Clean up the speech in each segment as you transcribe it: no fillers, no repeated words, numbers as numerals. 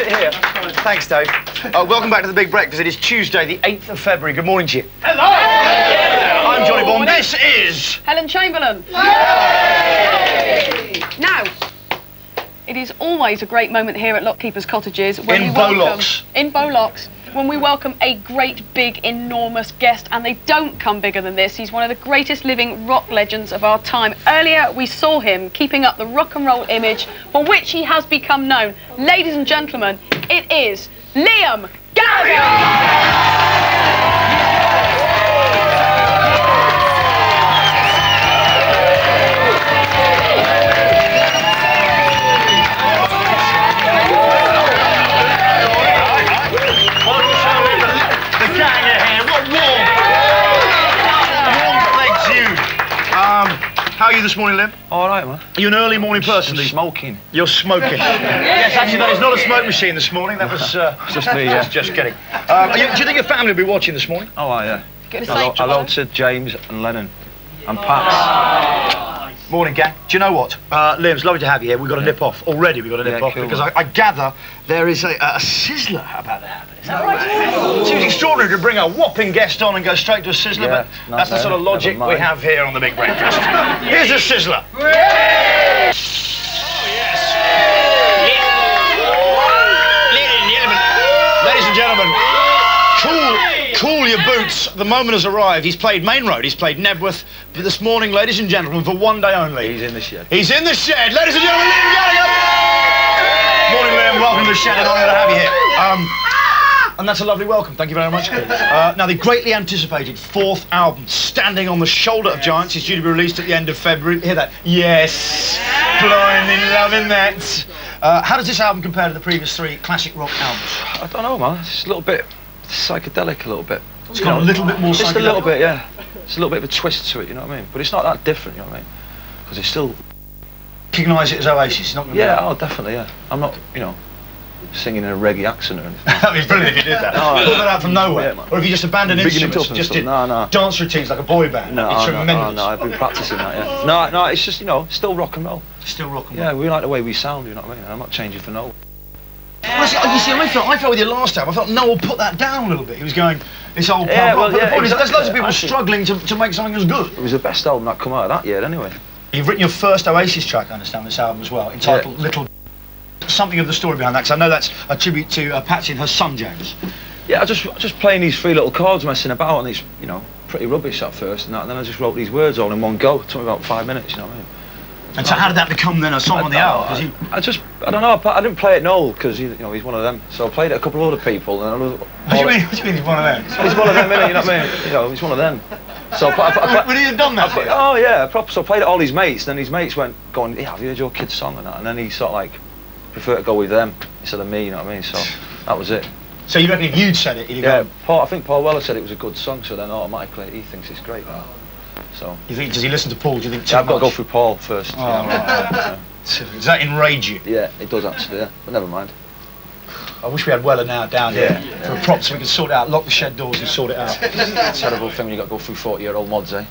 sit here. Thanks, Dave. Welcome back to the Big Breakfast. It is Tuesday, the 8th of February. Good morning to you. Hello! I'm Johnny Bond. This is... Helen Chamberlain. Now, it is always a great moment here at Lockkeeper's Cottages when In we welcome... Bowlocks. In Bowlocks. When we welcome a great, big, enormous guest, and they don't come bigger than this. He's one of the greatest living rock legends of our time. Earlier, we saw him keeping up the rock and roll image for which he has become known. Ladies and gentlemen, it is Liam Gallagher! How are you this morning, Liam? All right, man. Are you an early morning person? Smoking. You're smoking. Yes, actually, that is not a smoke machine this morning. That was just me. Yeah. Just kidding. Do you think your family will be watching this morning? Oh, yeah. Hello to James and Lennon and Pat. Morning, gang. Do you know what? Liam, it's lovely to have you here. We've got to nip off. Already we've got to nip off cool, because I gather there is a sizzler about to happen. Is that right? It seems extraordinary to bring a whopping guest on and go straight to a sizzler, but that's the sort of logic we have here on the Big Breakfast. Here's a sizzler. Oh, yes. Ladies and gentlemen, cool your boots. The moment has arrived. He's played Main Road, he's played Nebworth, but this morning, ladies and gentlemen, for one day only. He's in the shed. He's in the shed. Ladies and gentlemen, Liam Gallagher! Morning, Liam. Welcome to the shed. An honour to have you here. And that's a lovely welcome. Thank you very much. Now, the greatly anticipated 4th album, Standing on the Shoulder of Giants, is due to be released at the end of February. Hear that? Yes. Blinding, loving that. How does this album compare to the previous 3 classic rock albums? I don't know, man. It's a little bit psychedelic, a little bit. It's got a little bit more psychedelic. Just a little bit, yeah. It's a little bit of a twist to it, you know what I mean? But it's not that different, you know what I mean? Because it's still... Recognise it as Oasis, not gonna oh, definitely, yeah. I'm not, you know, singing in a reggae accent or anything. That'd be brilliant if you did that. Pull that out from nowhere. Yeah, or if you just abandoned instruments, just did dance routines like a boy band. No, That'd be tremendous. no, I've been practising that, yeah. No, it's just, you know, still rock and roll. Still rock and roll. Yeah, we like the way we sound, you know what I mean? I'm not changing for no. Well, you see, I felt with your last album, I felt Noel put that down a little bit. He was going, this old punk rock. But the point is, there's loads of people struggling to make something as good. It was the best album that come out of that year, anyway. You've written your first Oasis track, I understand, this album as well, entitled Little... Something of the story behind that, because I know that's a tribute to Patsy and her son, James. Yeah, I just playing these 3 little chords, messing about, and it's, you know, pretty rubbish at first, and then I just wrote these words all in one go. It took me about 5 minutes, you know what I mean? And so how did that become then a song on the album? I don't know, I didn't play it Noel, because, you know, he's one of them. So I played it a couple of other people, and What do you mean he's one of them? He's one of them, innit, you know what I mean? You know, he's one of them. So Would he have done that? Oh, yeah, so I played it all his mates, and then his mates went, going, yeah, have you heard your kid's song and that? And then he sort of like, preferred to go with them instead of me, you know what I mean? So that was it. So you reckon if you'd said it, he'd have gone... I think Paul Weller said it was a good song, so then automatically he thinks it's great. So. You think, does he listen to Paul? Do you think I've got to go through Paul first. Oh, right. Does that enrage you? Yeah, it does actually, yeah. But never mind. I wish we had Weller now down here for a prop so we could sort it out, lock the shed doors and sort it out. It's a terrible thing when you got to go through 40-year-old mods, eh?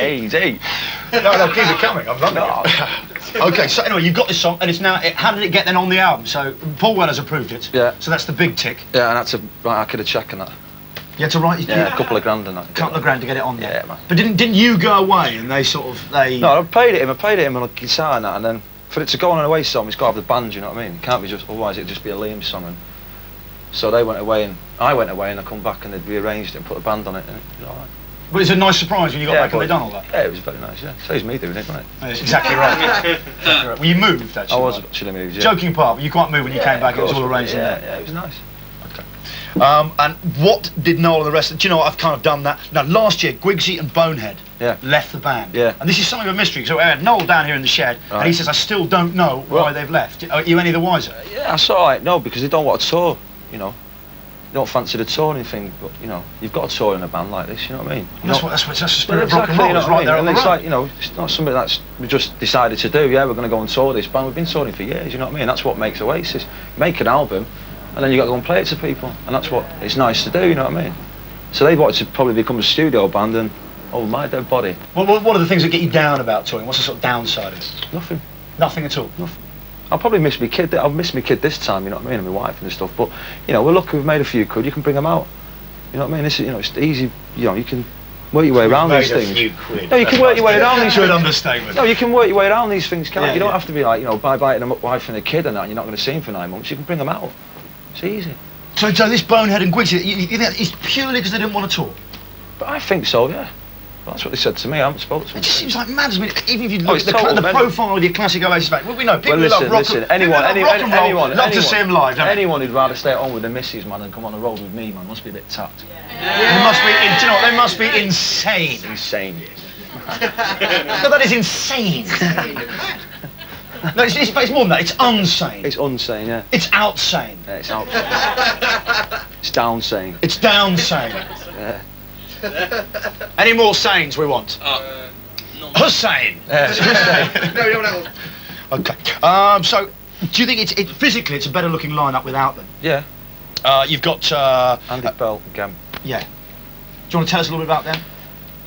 Easy. No, keep it coming. I'm loving it. Okay, so anyway, you've got this song, and it's now. How did it get then on the album? So Paul Weller's approved it. Yeah. So that's the big tick. Yeah, and that's a I could have checked on that. You had to write. Yeah, a couple of grand and that. A couple of grand to get it on there. Yeah, man. But didn't you go away and they sort of No, I played it him on a guitar and that, and then for it to go on an Oasis song, it's got to have the band. You know what I mean? It can't be just otherwise it'd just be a Liam song. And so they went away and I went away and I come back and they'd rearranged it and put a band on it and it was all right. But it's a nice surprise when you got back and they'd done all that. Yeah, it was very nice, yeah. Saves me doing it, wasn't it? That's exactly right. Exactly right. Well, you moved, actually. I was actually moved, yeah. Joking apart, but you can't move when you came back, it was all arranged. Yeah, it was nice. Okay. And what did Noel and the rest... Do you know what, I've kind of done that. Now, last year, Gwigsy and Bonehead left the band. Yeah. And this is something of a mystery, so I had Noel down here in the shed, and he says, I still don't know why they've left. Are you any the wiser? Yeah, that's all right, no, because they don't want to tour, you know. They don't fancy the touring thing, but you know, you've got to tour in a band like this. You know what I mean? That's the spirit of rock and roll. You know right there on the road. It's like, you know, it's not something that's we just decided to do. Yeah, we're going to go and tour this band. We've been touring for years. You know what I mean? That's what makes Oasis. Make an album, and then you got to go and play it to people, and that's what it's nice to do. You know what I mean? So they wanted to probably become a studio band, and oh my dead body. What are the things that get you down about touring? What's the sort of downside of it? Nothing. Nothing at all. Nothing. I'll probably miss my kid. I'll miss my kid this time, you know what I mean, and my wife and stuff. But you know, we're lucky we've made a few quid. You can bring them out. You know what I mean? This is, you know, it's easy. You know, you can work your way around these things. No, you can work your way around these. Good understatement. No, you can work your way around these things, can't you? Yeah, You don't yeah. have to be like, you know, bye-bye to a wife and a kid and that, and you're not going to see him for 9 months. You can bring them out. It's easy. So this Bonehead and Gwigsy, you think it's purely because they didn't want to tour? But I think so, yeah. Well, that's what they said to me. I haven't spoken to them. It just seems like madness. I mean, even if you Oh, look it's at total the mental. profile of your classic Oasis band, well, we know people Well, who love rock listen, and anyone love to see them live, don't they? anyone who'd rather stay at home with their missus, man, and come on the road with me, man, must be a bit tapped. They must be, do you know what, they must be insane. Insane. No, that is insane. No, it's more than that, it's unsane. It's unsane, yeah. It's outsane. Yeah, it's outsane. It's downsane. It's downsane. Yeah. Any more sanes we want? Hussein. Yeah. No, no, no. Okay. So, do you think physically it's a better looking lineup without them? Yeah. You've got Andy Bell again. yeah. Do you want to tell us a little bit about them?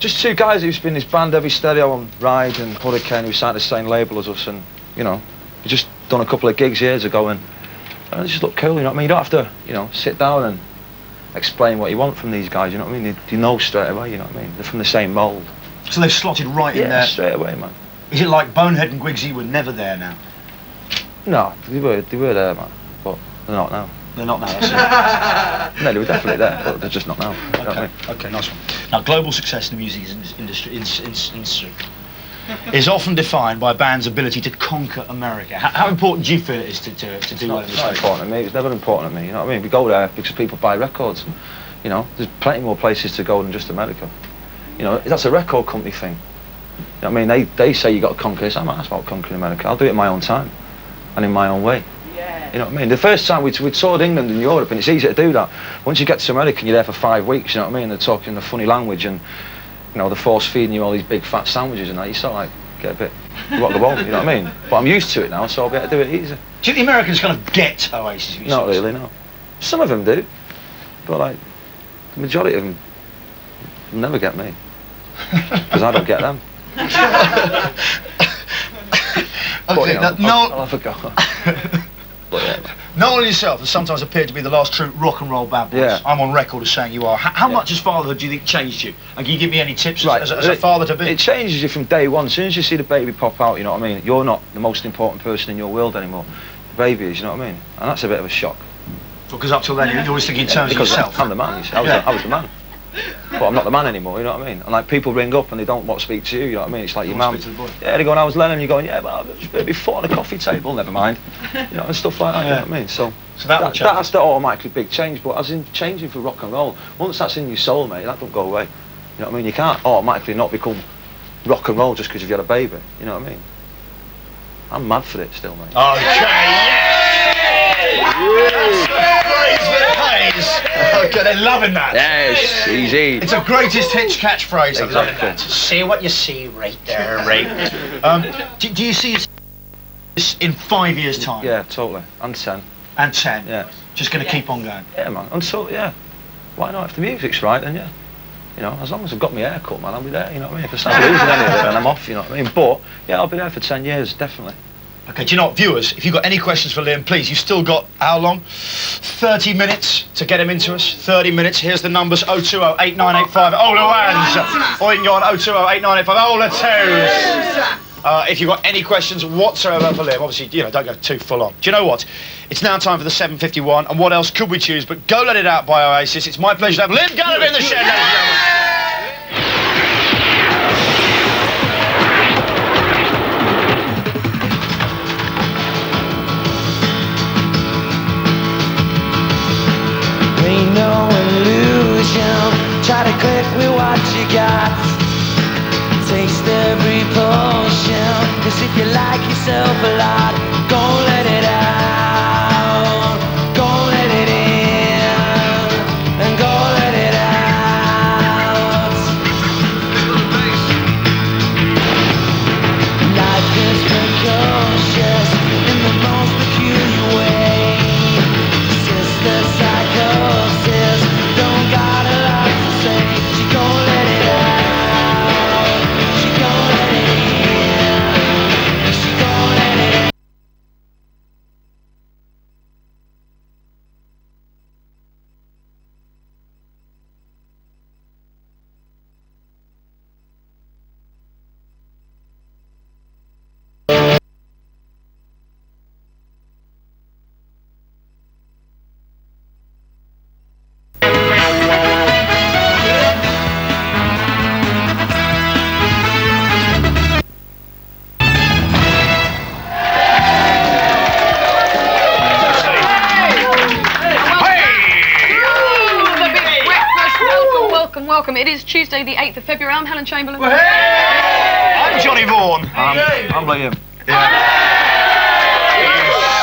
Just two guys who's been in this band, Heavy Stereo and Ride and Hurricane, who signed the same label as us, and you know, we just done a couple of gigs years ago, and it just looked cool. You know what I mean? You don't have to, you know, sit down and explain what you want from these guys. You know what I mean? You know straight away. You know what I mean? They're from the same mould. So they've slotted right in there. Straight away, man. Is it like Bonehead and Gwigsy were never there now? No, they were there, man, but they're not now. They're not now. That's No, they were definitely there, but they're just not now. You know what I mean? Okay, nice one. Now, global success in the music industry is often defined by a band's ability to conquer America. How important do you feel it is to do well in It's this not country? important to me. It's never important to me. You know what I mean? We go there because people buy records. You know, there's plenty more places to go than just America. You know, that's a record company thing. You know what I mean? They say you got to conquer this. I'm not asked about conquering America. I'll do it in my own time and in my own way. You know what I mean? The first time we toured England and Europe, and it's easy to do that. Once you get to America and you're there for 5 weeks, you know what I mean? They're talking the funny language and, you know, they're force feeding you all these big fat sandwiches and that. You sort of like get a bit rock the boat, you know what I mean? But I'm used to it now, so I'll be able to do it easy. Do you think the Americans kind of get Oasis? Not really, no. Some of them do, but like the majority of them never get me because I don't get them. But, Okay, you know, now, I'll have a go. But, yeah. Noel yourself has sometimes appeared to be the last true rock and roll bad boys. Yeah. I'm on record as saying you are. How Yeah. much as fatherhood do you think changed you? And can you give me any tips Right, as a father to be? It changes you from day one. As soon as you see the baby pop out, you know what I mean? You're not the most important person in your world anymore. The baby is, you know what I mean? And that's a bit of a shock. Because up till then you're always thinking in terms of Because yourself. I'm the man, you see. I was the man. But I'm not the man anymore, you know what I mean? And like people ring up and they don't want to speak to you, you know what I mean? It's like your want mum. to speak to the boy. Yeah, they go, I was Lennon, you're going, yeah, but I've just got my foot on a coffee table, never mind. You know, and stuff like that, you know what I mean? So that will change. that's the automatically big change, but as in changing for rock and roll, once that's in your soul, mate, that don't go away. You know what I mean? You can't automatically not become rock and roll just because you've had a baby, you know what I mean? I'm mad for it still, mate. Okay, okay, they're loving that. Yes, easy. It's a greatest hits catchphrase. I'm loving Exactly. that. See what you see right there, right? Do you see it in 5 years' time? Yeah, totally. And 10. And 10? Yeah. Just going to keep on going? Yeah, man. Until, yeah. Why not? If the music's right, then yeah. You know, as long as I've got my hair cut, man, I'll be there, you know what I mean? If I start losing any of it, then I'm off, you know what I mean? But, yeah, I'll be there for 10 years, definitely. Okay, do you know what, viewers, if you've got any questions for Liam, please, you've still got, how long? 30 minutes to get him into us. 30 minutes. Here's the numbers, 020-8985, Ola Wands. Or you can go on 020-8985, Ola Twos. If you've got any questions whatsoever for Liam, obviously, you know, don't go too full on. Do you know what? It's now time for the 7:51, and what else could we choose but Go Let It Out by Oasis. It's my pleasure to have Liam Gallagher in the shed, ladies and gentlemen. Ain't no illusion. Try to click with what you got. Taste every potion. 'Cause if you like yourself a lot, go let it out. Go let it in. And go let it out. Life is precocious in the most peculiar way. Sister psychosis, don't got a lot to say. She gon' let it out. She gon' let it in. She gon' let it out. welcome. It is Tuesday, the 8th of February. I'm Helen Chamberlain. Well, hey! I'm Johnny Vaughan. I'm Liam.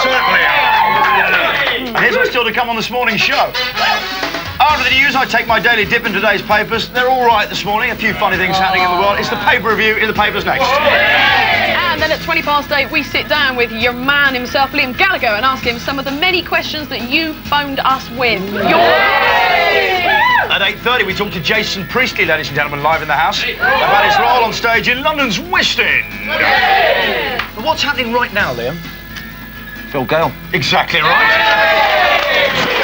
Certainly are. And here's what's still to come on this morning's show. After the news, I take my daily dip in today's papers. They're all right this morning. A few funny things happening in the world. It's the paper review in the papers next. And then at 8:20, we sit down with your man himself, Liam Gallagher, and ask him some of the many questions that you phoned us with. At 8:30, we talk to Jason Priestley, ladies and gentlemen, live in the house, about his role on stage in London's West End. But what's happening right now, Liam? Phil Gale. Exactly right.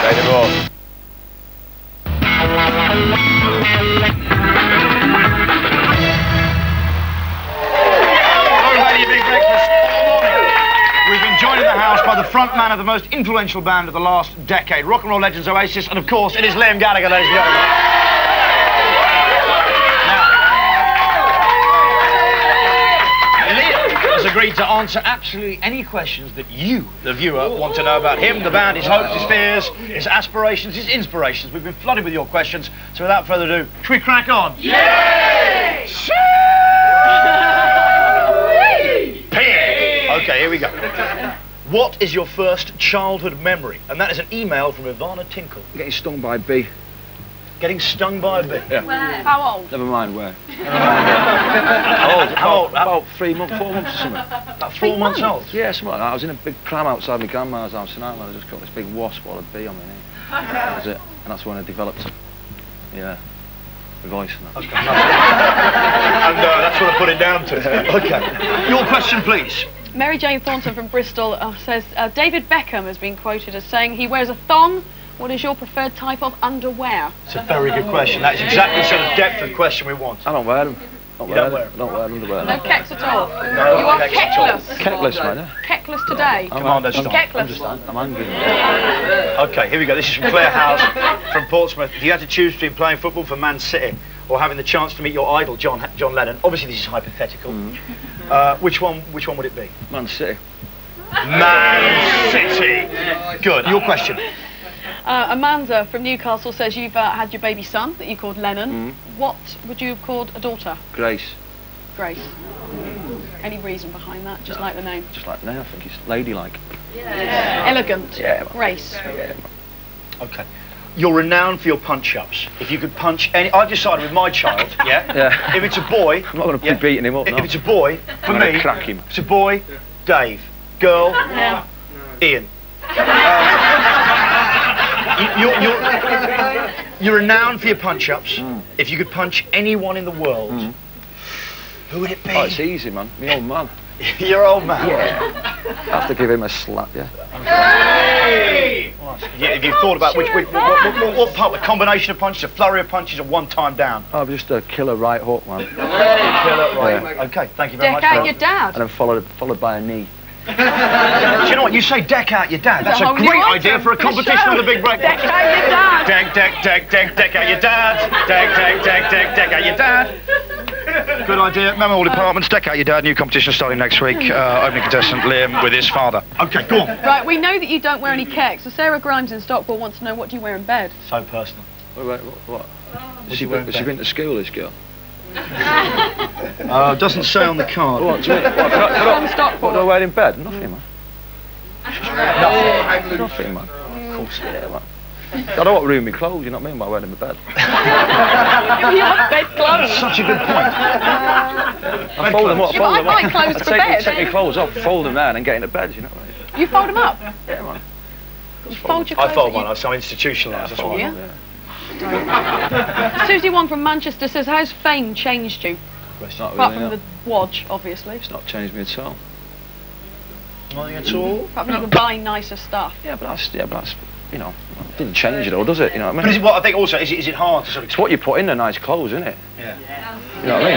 David Ross. We've been joined in the house by the front man of the most influential band of the last decade, rock and roll legends Oasis, and of course it is Liam Gallagher, ladies and gentlemen. Now, Liam has agreed to answer absolutely any questions that you, the viewer, want to know about him, the band, his hopes, his fears, his aspirations, his inspirations. We've been flooded with your questions, so without further ado, should we crack on? Yay! Okay, here we go. What is your first childhood memory? And that is an email from Ivana Tinkle. Getting stung by a bee. Getting stung by a bee? Yeah. Where? How old? Never mind where. How old? About 3 months, 4 months or something. About 4 months old? Yeah, something like that. I was in a big pram outside my grandma's house tonight and I just got this big wasp or a bee on my knee. That was it. And that's when I developed, the voice and that. Okay. And that's what I put it down to. Okay. Your question, please. Mary Jane Thornton from Bristol says, David Beckham has been quoted as saying he wears a thong. What is your preferred type of underwear? It's a very good question. That is exactly the sort of depth of question we want. I don't wear them. Don't wear them? Don't wear underwear. No kecks at all? No You are kecks at all. keckless. Keckless, man. Keckless today. Commando style. Keckless. I'm angry. Okay, here we go. This is from Claire House from Portsmouth. If you had to choose between playing football for Man City or having the chance to meet your idol, John Lennon, obviously this is hypothetical, which one would it be? Man City. Man City. Good. Your question. Amanda from Newcastle says you've had your baby son that you called Lennon. What would you have called a daughter? Grace. Grace. Any reason behind that? Just like the name? Just like the name, I think it's ladylike. Elegant. Yeah. Grace. Yeah. Okay. You're renowned for your punch-ups. If you could punch any... I've decided with my child, Yeah. if it's a boy... I'm not going to be beating him up, If no. it's a boy, for I'm me... gonna crack him. It's a boy, Dave. Girl, Ian. You're renowned for your punch-ups. If you could punch anyone in the world, who would it be? Oh, it's easy, man. My old man. Your old man? Yeah. I have to give him a slap, yeah. Have you thought about what part? A combination of punches, a flurry of punches, or one time down? Oh, just a killer right hook, man. Right. Okay, thank you very much. Deck out your dad. And then followed by a knee. Do you know what? You say deck out your dad. That's a whole new great item idea for a for the competition show. on the Big Break. Deck out your dad. Deck out your dad. Deck out your dad. Good idea. Remember all departments, deck out your dad. New competition starting next week. Opening contestant Liam with his father. Okay, go on. Right, we know that you don't wear any kecks. So Sarah Grimes in Stockport wants to know, what do you wear in bed? So personal. What? Has she you wear in been bed? to school, this girl? Doesn't say on the card. What do you mean? From What do I Stockport. wear in bed? Nothing, man. Nothing, man. Of course, yeah, man. I don't want to ruin my clothes, you know what I mean, by wearing them in bed. You have bed clothes. Such a good point. I fold them up, Yeah, but I buy clothes I for bed. take my clothes off, fold them down and get into bed, you know what I mean? You fold them up. Yeah, man. You fold your clothes. I fold up. mine. I'm institutionalised. That's what I Yeah. want. Susie One from Manchester says, how's fame changed you? It's not Apart really, from no. the Wodge, obviously. It's not changed me at all. Nothing at all. Apart from you can buy nicer stuff. Yeah, but that's, you know, it didn't change it all, does it? You know what I But mean? is it what I think also? Is it hard to sort of? It's what you put in the nice clothes, isn't it? Yeah. You know what I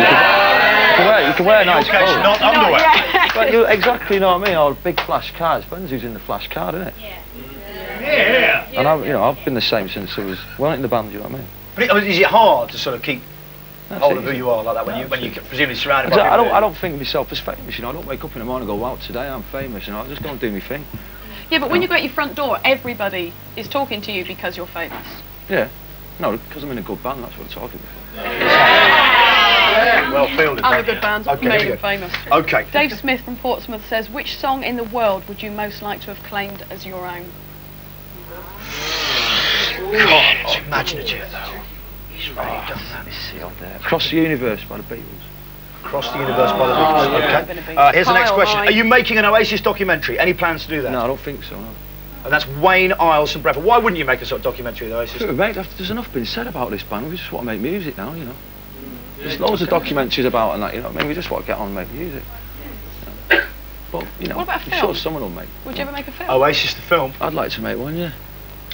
mean? You can wear nice In your case, clothes. not underwear. Yeah. But you exactly know what I mean. Or big flash cars. Depends who's in the flash car, isn't it? Yeah. And I've been the same since I was well into the band. You know what I mean? But is it hard to sort of keep That's hold of who easy. you are like that when you presumably surrounded by I people? don't think of myself as famous. You know, I don't wake up in the morning and go, "Wow, today I'm famous." You know, I just go and do my thing. Yeah, but when you go out your front door, everybody is talking to you because you're famous. Yeah. No, because I'm in a good band. That's what I'm talking about. Well fielded. Other mate. good bands Okay, made here we him go. famous. Okay. Dave Smith from Portsmouth says, which song in the world would you most like to have claimed as your own? God, it's imaginative though. He's really done that. Across the Universe by the Beatles. Across the universe by the Beatles. Okay. Here's the next Kyle, question. hi. Are you making an Oasis documentary? Any plans to do that? No, I don't think so, no. And that's Wayne Isles from Bradford. Why wouldn't you make a sort of documentary with Oasis? Sure, mate, there's enough been said about this band. We just want to make music now, you know. There's loads of documentaries about and that, you know what I mean? We just want to get on and make music. But, you know, What about a I'm film? sure someone will make. Would you ever make a film? Oasis the film. I'd like to make one, yeah.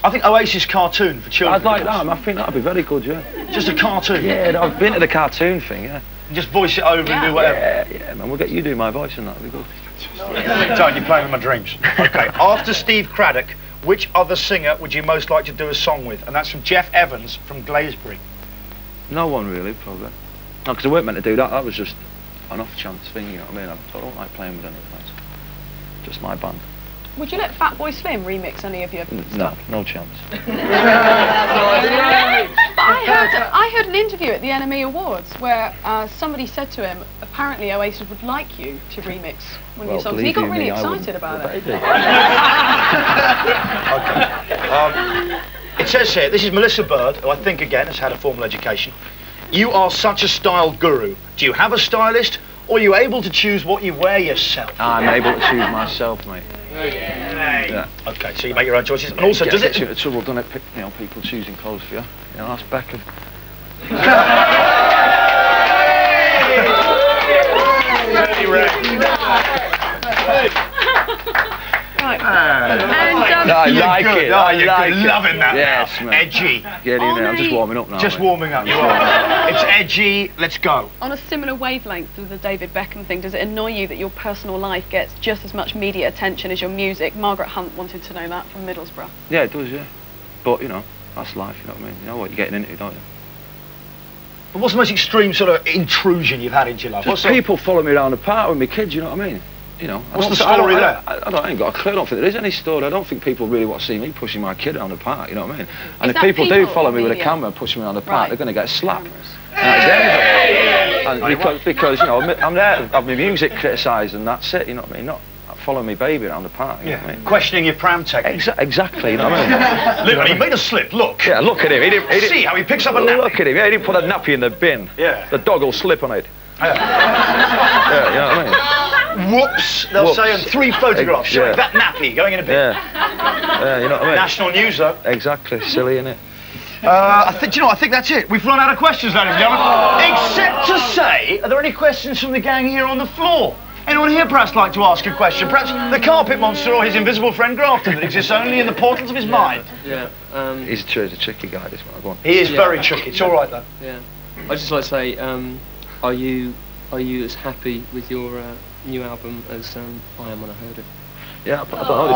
I think Oasis cartoon for children. I'd like that. I think that'd be very good, yeah. Just a cartoon. Yeah, I've been to the cartoon thing, yeah. Just voice it over and do whatever. Yeah, man. We'll get you do my voice and that'll be good. Don't, you're playing with my dreams. Okay. After Steve Craddock, which other singer would you most like to do a song with? And that's from Jeff Evans from Glazebury. No one really, probably. No, because I weren't meant to do that. That was just an off-chance thing, you know what I mean? I don't like playing with anyone. That's just my band. Would you let Fatboy Slim remix any of your No, stuff? no chance. I heard an interview at the NME Awards where somebody said to him, apparently Oasis would like you to remix one of your songs. He got really excited about it. Okay. It says here, this is Melissa Bird, who I think again has had a formal education. You are such a style guru. Do you have a stylist, or are you able to choose what you wear yourself? I'm able to choose myself, mate. Yeah. Okay, so you make your own choices. And also, does it... Into trouble, doesn't it? You know, people choosing clothes for you. You know, that's Beckham. Right. I like it. Oh, you're like good. it. Loving that. Yes, now. mate. Edgy. Get in there. I'm just warming up now. Just mate. warming up. You are. It's edgy. Let's go. On a similar wavelength to the David Beckham thing, does it annoy you that your personal life gets just as much media attention as your music? Margaret Hunt wanted to know that from Middlesbrough. Yeah, it does, yeah. But, you know, that's life, you know what I mean? You know what you're getting into, don't you? But what's the most extreme sort of intrusion you've had into your life? Just people follow me around the park with my kids, you know what I mean? You know. What's the story there? I ain't got a clue. I don't think there is any story. I don't think people really want to see me pushing my kid around the park, you know what I mean? And if that people do people follow or me with a media? camera and push me around the park, Right. they're going to get slapped. Cameras. And because, you know, I'm there to have my music criticised and that's it, you know what I mean? Not follow me baby around the park, you know what I mean? Questioning your pram technique. Exactly, you know what I mean? Look, he made a slip. Look. Yeah, look at him. He didn't, See how he picks up a nappy. Look at him. Yeah, he didn't put a nappy in the bin. Yeah. The dog will slip on it. Yeah. Yeah, you know what I mean? Whoops, they'll say, and 3 photographs showing Yeah. that nappy going in a bin. Yeah. Yeah, you know what I mean? National news, though. Exactly. Silly, innit? I think that's it. We've run out of questions, ladies and gentlemen. Except to say, are there any questions from the gang here on the floor? Anyone here perhaps like to ask a question? Perhaps the carpet monster or his invisible friend Grafton that exists only in the portals of his mind? Yeah, He's a tricky guy, this one. Go on. He is very tricky. It's all right, though. yeah. I'd just like to say, are you as happy with your new album as I am when I heard it? Yeah, I don't know.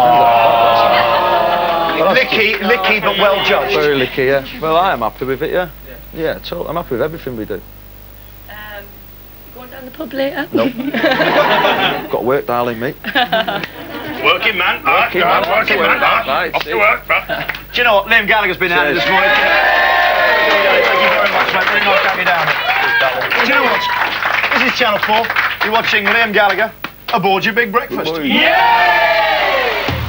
Licky, but well judged. Very licky, yeah. Well, I am happy with it, yeah. Yeah, I'm happy with everything we do. Going down the pub later? Nope. Got work, darling, mate. Working man. Working man. Working man. Right, Off see. to work. Do you know what? Liam Gallagher's been handy this morning. Thank you very much, mate. Very nice to have you down. Do you know what? This is Channel 4. You're watching Liam Gallagher aboard your big breakfast. Boy. Yeah!